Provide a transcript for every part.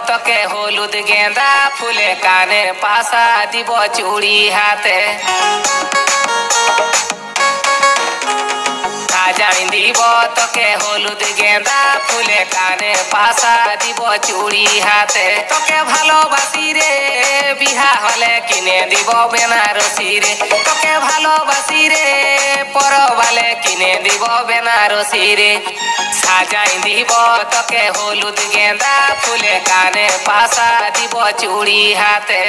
তোকে হলুদ গেঁদা ফুলে কানে পাশা দিব চুড়ি হাতে সাজাই দিব তোকে হলুদ গেঁদা ফুলে কানে পাশা দিব চুড়ি হাতে তোকে ভালোবাসি রে বিহা হলে কিনে দিব বেনারসি রে তোকে ভালোবাসি রে পরবালে কিনে দিব বেনারসি রে সাজাই দিব তোকে হলুদ গেঁদা ফুলে কানে পাশা দিব চুড়ি হাতে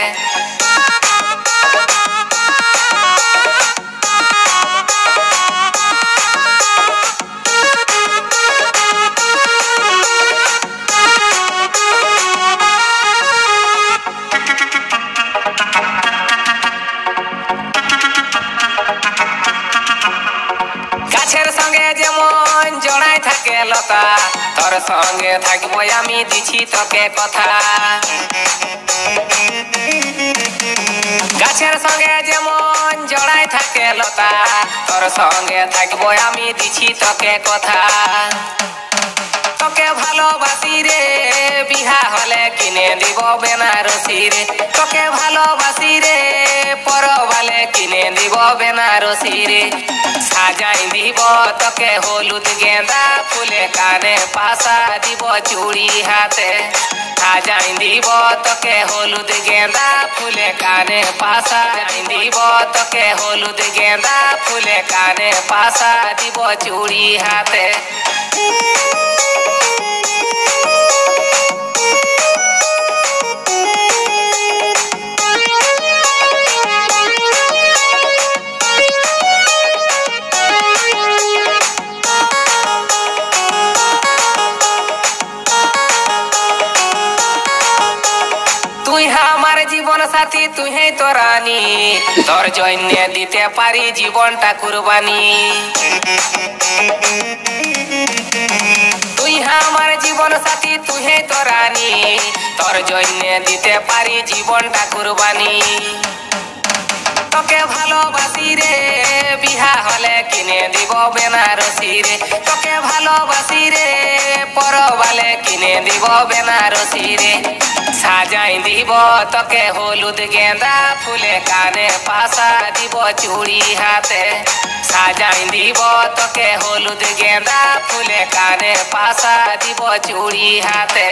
গাছের সঙ্গে যেমন জড়াই থাকে লতা তোর সঙ্গে থাকবো আমি দিছি তোকে কথা গাছের সঙ্গে যেমন জড়াই থাকে লতা তোর সঙ্গে থাকবো আমি দিছি তোকে কথা তোকে ভালোবাসি রে বিহা হলে কিনে দিব বেনারসি রে তোকে ভালোবাসি রে পরবালে কিনে দিব বেনারসি রে সাজাই দিব তোকে হলুদ গেঁদা ফুলে কানে পাশা দিব চুড়ি হাতে সাজাই দিব তোকে হলুদ গেঁদা ফুলে কানে পাশা দিব তোকে হলুদ গেঁদা ফুলে কানে পাশা দিব চুড়ি হাতে তুই আমার জীবন সাথী তুই হে তো রানী তোর জন্য দিতে পারি জীবনটা কুরবানি তুই আমার জীবন সাথী তুই হে তো রানী তোর জন্য দিতে পারি জীবনটা কুরবানি তোকে ভালোবাসি রে বিহা হলে কিনে দিব বেনারসি রে তোকে ভালোবাসি রে পরবালে কিনে দিব বেনারসি রে সাজাই দিব তোকে হলুদ গেঁদা ফুলে কানে পাশা দিব চুড়ি হাতে সাজাই দিব তোকে হলুদ গেঁদা ফুলে কানে পাশা দিব চুড়ি হাতে